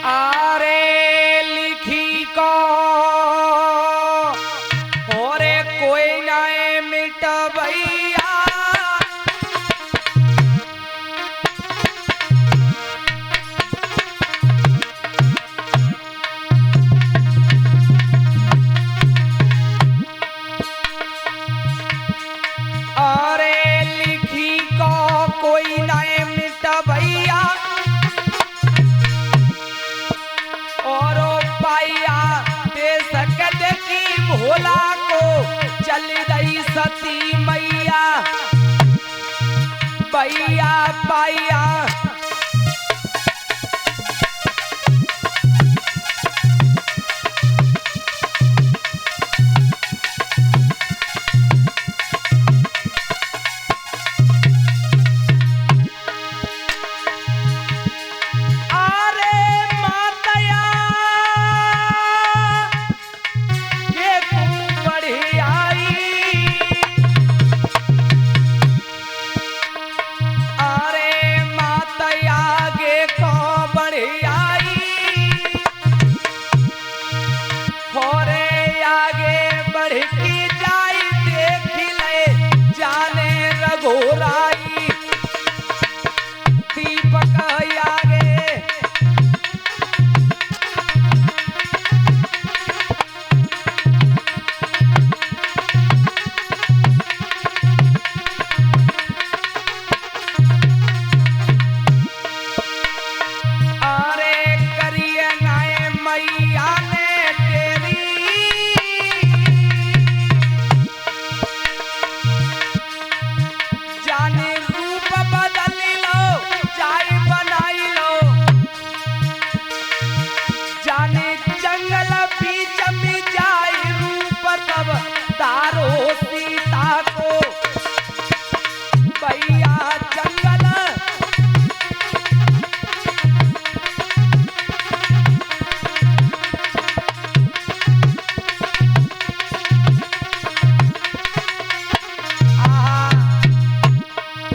आरे लिखी को और कोई नाए मिट भैया अरे लिखी को कोई नाए मिट भैया और पाइया दे सकते की भोला को चल रही सती मैया भैया पाइया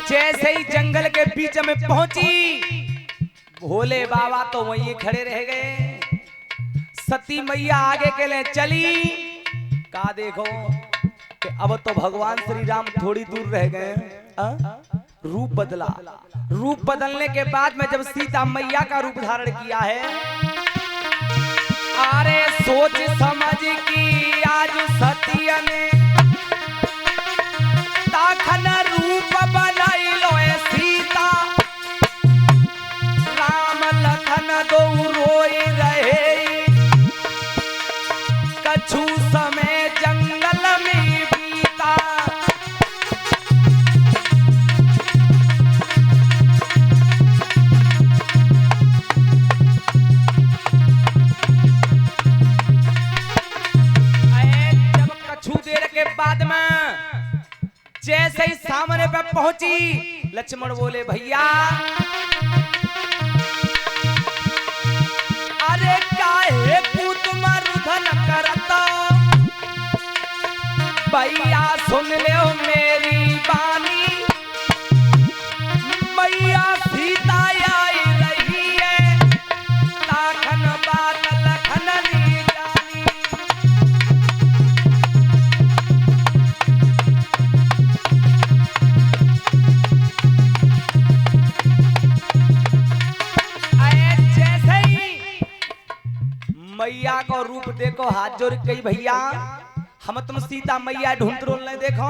जैसे ही जंगल के बीच में पहुंची भोले बाबा तो वहीं खड़े रह गए। सती मैया आगे के लिए चली का देखो कि अब तो भगवान श्री राम थोड़ी दूर रह गए। रूप बदला, रूप बदलने के बाद में जब सीता मैया का रूप धारण किया है, अरे सोच समझ की आज सतिया ने ताखन रूप बनाई लो सीता, राम लखन दो रोए रहे कछु समय जंगल में बीता। जब कछु देर के बाद में जैसे ही सामने पे पहुंची लक्ष्मण बोले भैया अरे काहे पूत मरुधन करता, भैया सुन ले मेरी बानी, मैया सीता आई रही है लाखन बात लखन नहीं जानी। मैया को रूप देखो हाथ जोड़ कई भैया हम तुम सीता मैया ढूंढ रोल नहीं देखो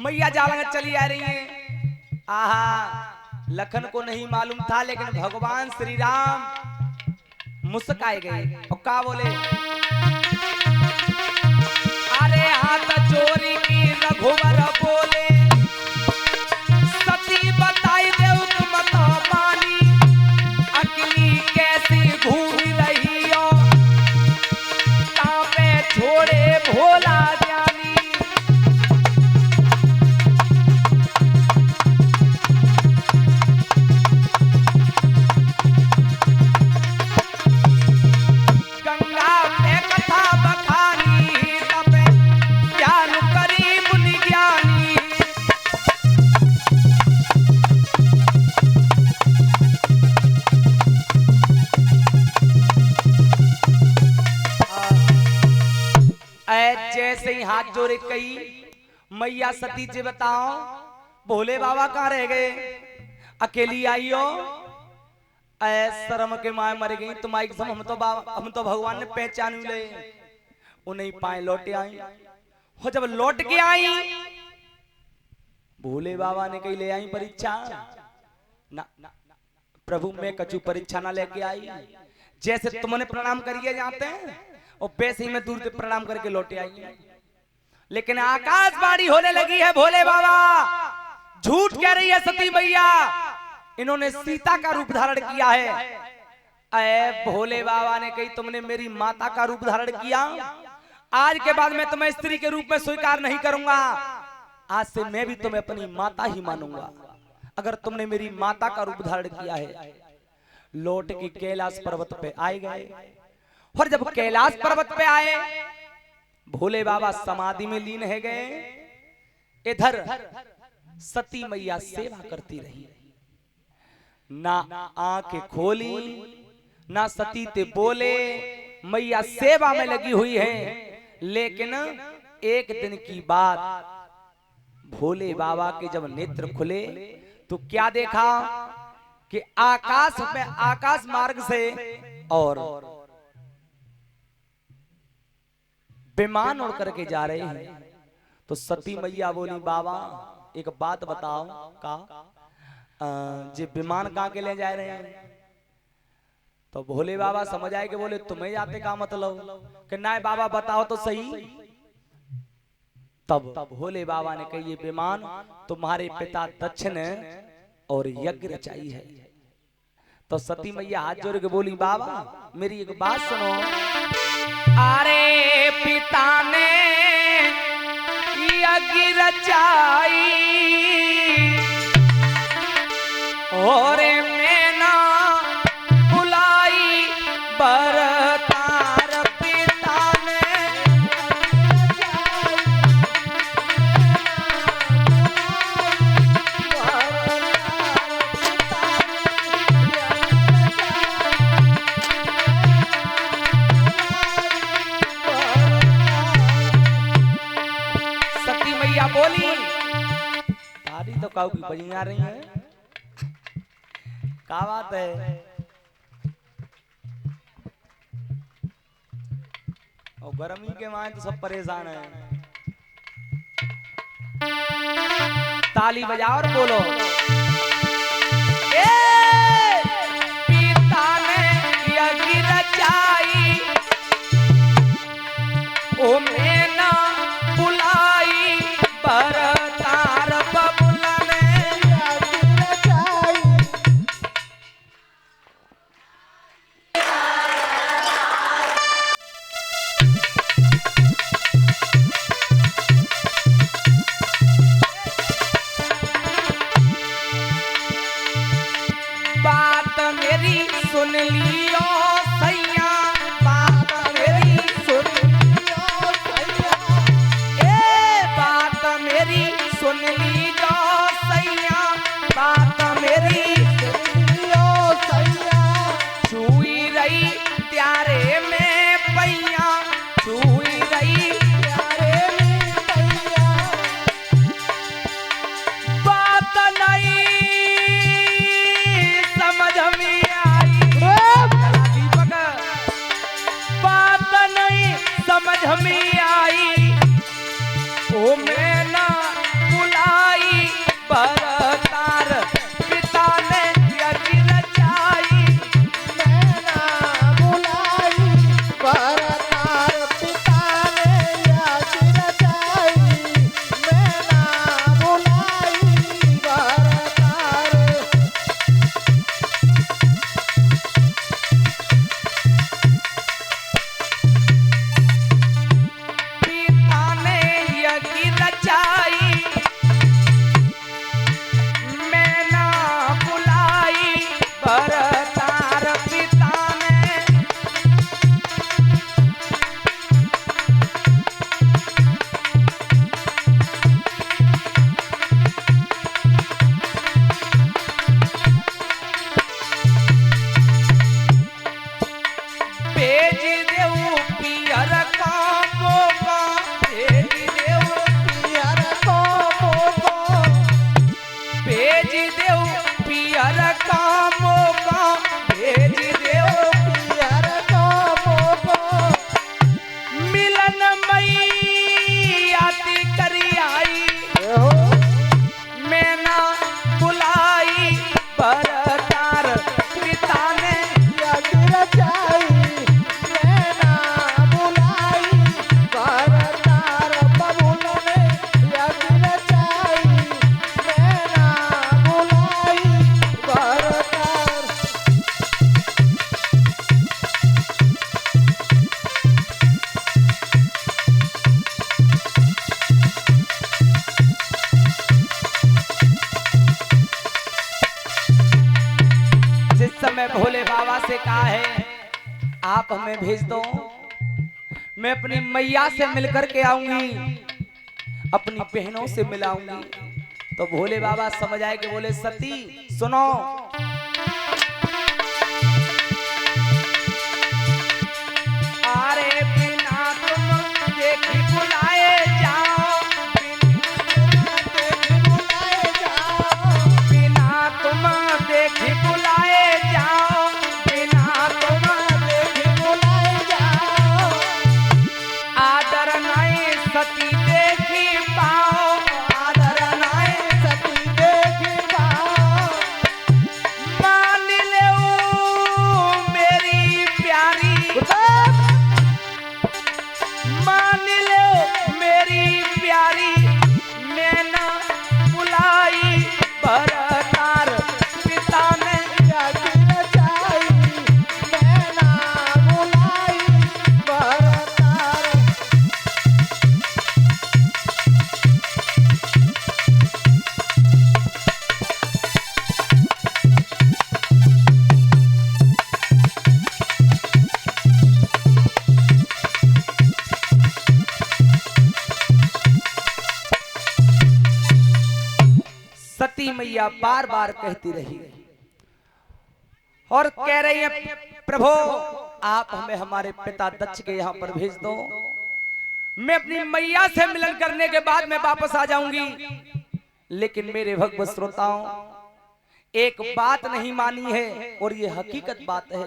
मैया जालंग चली आ रही है। आहा लखन को नहीं मालूम था लेकिन भगवान श्री राम मुस्काए गए और का बोले अरे हाथ चोरी की रघुवर बोले सती बताई दे तुम तो पानी अकली कैसी घूम रही हो कांपे छोड़े भोला ज्ञानी। गंगा में कथा बखानी तब ज्ञान करी मुनि ज्ञानी जैसे ही हाथ जोड़े कही मैया सती जी बताओ भोले बाबा कहाँ रह गए, अकेली आई हो। शर्म के माए मर गई तुम आई, हम तो भगवान ने पहचान ले, उन्हें पाए लौटे आई। हो जब लौट के आई भोले बाबा ने कही ले आई परीक्षा ना, प्रभु मैं कछु परीक्षा ना लेके आई, जैसे तुमने प्रणाम करिए जाते हैं और वैसे ही मैं दूर से प्रणाम करके लौटे आई। लेकिन आकाशवाणी होने लगी है भोले बाबा झूठ कह रही है सती मैया, इन्होंने सीता का रूप धारण किया है। भोले बाबा ने कही तुमने मेरी माता का रूप धारण किया, आज के बाद मैं तुम्हें स्त्री के रूप में स्वीकार नहीं करूंगा, आज से मैं भी तुम्हें अपनी माता ही मानूंगा अगर तुमने मेरी माता का रूप धारण किया है। लौट के कैलाश पर्वत पे आए गए और जब कैलाश पर्वत पे आए भोले बाबा समाधि में लीन है गए। इधर सती मैया सेवा करती रही, ना आंखें खोली ना सती ते बोले, मैया सेवा में लगी हुई है। लेकिन एक दिन की बात, भोले बाबा के जब नेत्र खुले तो क्या देखा कि आकाश में आकाश मार्ग से और विमान उड़ करके जा रहे हैं। तो सती मैया बोली बाबा एक बात बताओ का जे विमान कहाँ के ले जा रहे हैं। तो भोले बाबा समझ आए कि बोले तुम्हें जाते का मतलब कि ना बाबा बताओ तो सही। तब भोले बाबा ने कही ये विमान तुम्हारे पिता दक्ष ने और यज्ञ रचाई है। तो सती मैया हाथ जोड़ के बोली बाबा मेरी एक बात सुनो, अरे पिता ने यज्ञ रचाई और मैं ना बुलाई बरतार, पिता ने सती मैया बोली तारी तो काऊ की बजी आ रही है, क्या बात है। और गर्मी के मारे तो सब परेशान है, ताली बजाओ और बोलो ए पिता ने यज्ञ रचाई ओ मैं ना बुलाई बरतार, बबुला ने यज्ञ रचाई। बात मेरी सुन लियो सैया, बात मेरी सुन लियो सैया, बात मेरी सुन लियो सैया, बात मेरी सुन लियो सैया, छुई रही त्यारे में पैया, छुई रही त्यारे में पैया, बात नहीं समझ में आई, दीपक बात नहीं समझ में आई, ओ मैं ना बुलाई बरतार, पिता ने यज्ञ रचाई, मैं ना बुलाई आप हमें भेज दो, मैं अपनी मैया से मिलकर के आऊंगी, अपनी बहनों से मिलाऊंगी। तो भोले बाबा समझ आए कि बोले सती सुनो, अरे बिना तुम देखी बुलाए जाओ, बिना तुम देखी बुलाए जाओ, बिना तुम देखी बुलाए जाओ, आदर नहीं सती देखी पाओ, आदर नहीं सती देखी पाओ, मान ले मेरी प्यारी, मान लो मेरी प्यारी, मैं न बुलाई भरतार, पिता ने रचाई, मैं न बुलाई भरतार। सती मैया बार बार कहती रही और कह रही है प्रभु आप हमें हमारे पिता दक्ष के यहाँ पर भेज दो, मैं अपनी मैया से मिलन करने के बाद मैं वापस आ जाऊंगी। लेकिन मेरे भगवत श्रोताओं एक बात नहीं मानी है और ये हकीकत बात है,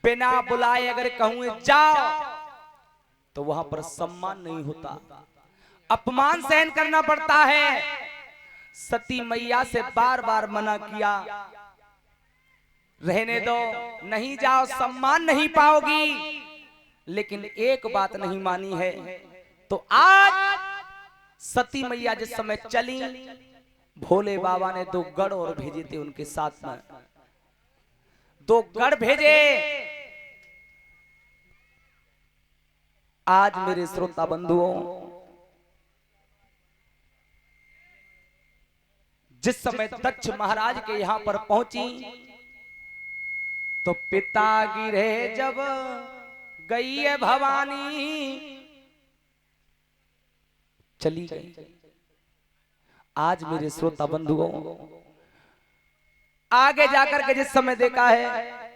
बिना बुलाए अगर कहूँ जाओ तो वहां पर सम्मान नहीं होता, अपमान सहन करना पड़ता है। सती मैया से बार बार मना किया, रहने दो, नहीं जाओ, सम्मान नहीं पाओगी। लेकिन एक बात नहीं मानी है। तो आज सती मैया जिस समय चली, भोले बाबा ने 2 गढ़ और भेजे थे उनके साथ में, 2 गढ़ भेजे। आज मेरे श्रोता बंधुओं जिस समय दक्ष महाराज के यहां पर पहुंची तो पिता गिरे जब गई है भवानी, चली गई। आज मेरे श्रोता बंधुओं आगे जाकर के जिस समय देखा है